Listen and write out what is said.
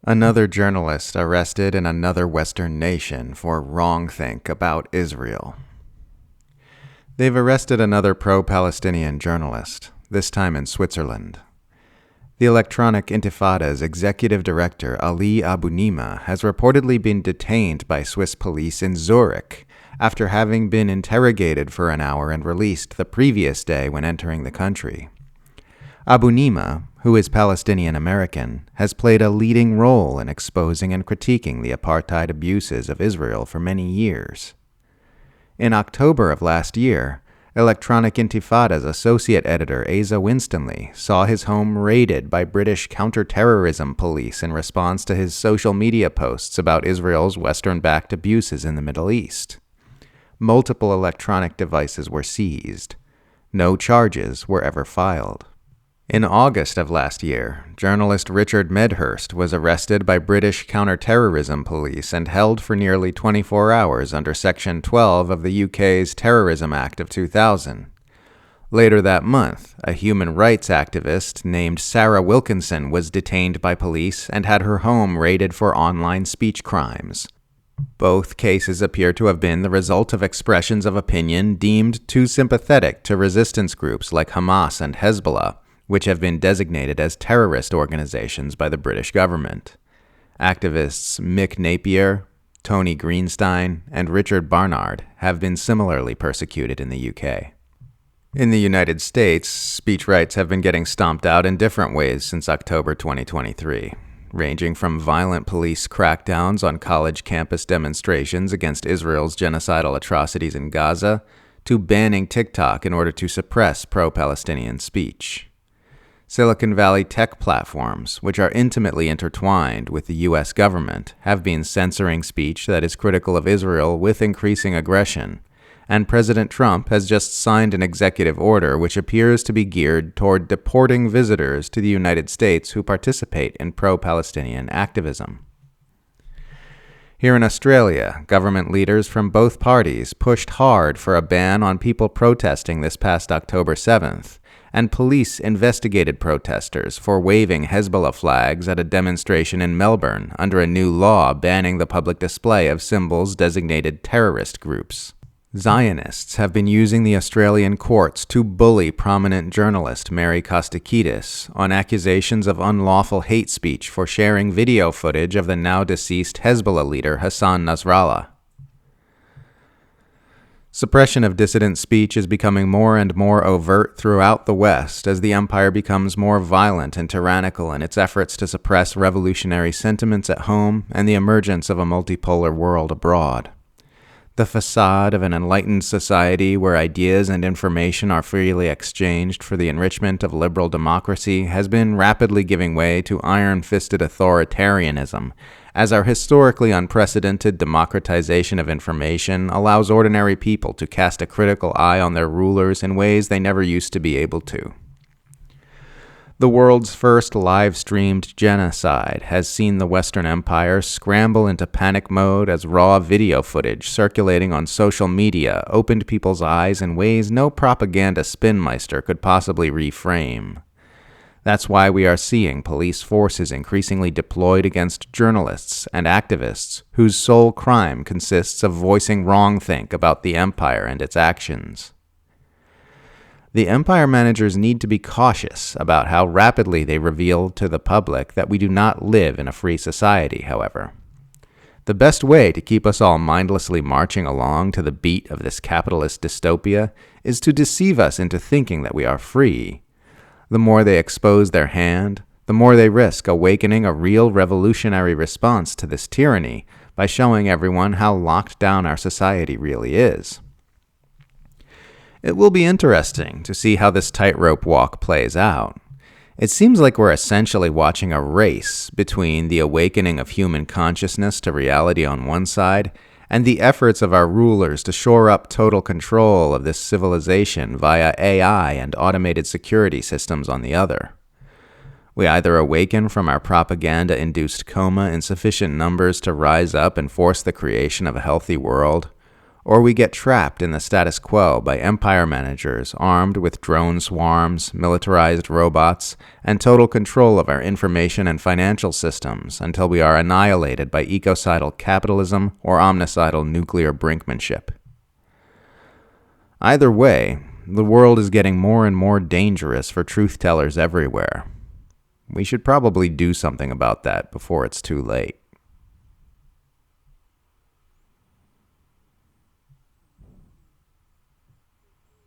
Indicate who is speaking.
Speaker 1: Another journalist arrested in another Western nation for wrongthink about Israel. They've arrested another pro-Palestinian journalist, this time in Switzerland. The Electronic Intifada's executive director, Ali Abunimah, has reportedly been detained by Swiss police in Zurich after having been interrogated for an hour and released the previous day when entering the country. Abunimah, who is Palestinian-American, has played a leading role in exposing and critiquing the apartheid abuses of Israel for many years. In October of last year, Electronic Intifada's associate editor Asa Winstanley saw his home raided by British counter-terrorism police in response to his social media posts about Israel's Western-backed abuses in the Middle East. Multiple electronic devices were seized. No charges were ever filed. In August of last year, journalist Richard Medhurst was arrested by British counter-terrorism police and held for nearly 24 hours under Section 12 of the UK's Terrorism Act of 2000. Later that month, a human rights activist named Sarah Wilkinson was detained by police and had her home raided for online speech crimes. Both cases appear to have been the result of expressions of opinion deemed too sympathetic to resistance groups like Hamas and Hezbollah, which have been designated as terrorist organizations by the British government. Activists Mick Napier, Tony Greenstein, and Richard Barnard have been similarly persecuted in the UK. In the United States, speech rights have been getting stomped out in different ways since October 2023, ranging from violent police crackdowns on college campus demonstrations against Israel's genocidal atrocities in Gaza to banning TikTok in order to suppress pro-Palestinian speech. Silicon Valley tech platforms, which are intimately intertwined with the U.S. government, have been censoring speech that is critical of Israel with increasing aggression, and President Trump has just signed an executive order which appears to be geared toward deporting visitors to the United States who participate in pro-Palestinian activism. Here in Australia, government leaders from both parties pushed hard for a ban on people protesting this past October 7th, and police investigated protesters for waving Hezbollah flags at a demonstration in Melbourne under a new law banning the public display of symbols designated terrorist groups. Zionists have been using the Australian courts to bully prominent journalist Mary Kostakidis on accusations of unlawful hate speech for sharing video footage of the now-deceased Hezbollah leader Hassan Nasrallah. Suppression of dissident speech is becoming more and more overt throughout the West as the empire becomes more violent and tyrannical in its efforts to suppress revolutionary sentiments at home and the emergence of a multipolar world abroad. The facade of an enlightened society where ideas and information are freely exchanged for the enrichment of liberal democracy has been rapidly giving way to iron-fisted authoritarianism, as our historically unprecedented democratization of information allows ordinary people to cast a critical eye on their rulers in ways they never used to be able to. The world's first live-streamed genocide has seen the Western Empire scramble into panic mode as raw video footage circulating on social media opened people's eyes in ways no propaganda spinmeister could possibly reframe. That's why we are seeing police forces increasingly deployed against journalists and activists whose sole crime consists of voicing wrongthink about the empire and its actions. The empire managers need to be cautious about how rapidly they reveal to the public that we do not live in a free society, however. The best way to keep us all mindlessly marching along to the beat of this capitalist dystopia is to deceive us into thinking that we are free. The more they expose their hand, the more they risk awakening a real revolutionary response to this tyranny by showing everyone how locked down our society really is. It will be interesting to see how this tightrope walk plays out. It seems like we're essentially watching a race between the awakening of human consciousness to reality on one side and the efforts of our rulers to shore up total control of this civilization via AI and automated security systems on the other. We either awaken from our propaganda-induced coma in sufficient numbers to rise up and force the creation of a healthy world, or we get trapped in the status quo by empire managers armed with drone swarms, militarized robots, and total control of our information and financial systems until we are annihilated by ecocidal capitalism or omnicidal nuclear brinkmanship. Either way, the world is getting more and more dangerous for truth-tellers everywhere. We should probably do something about that before it's too late.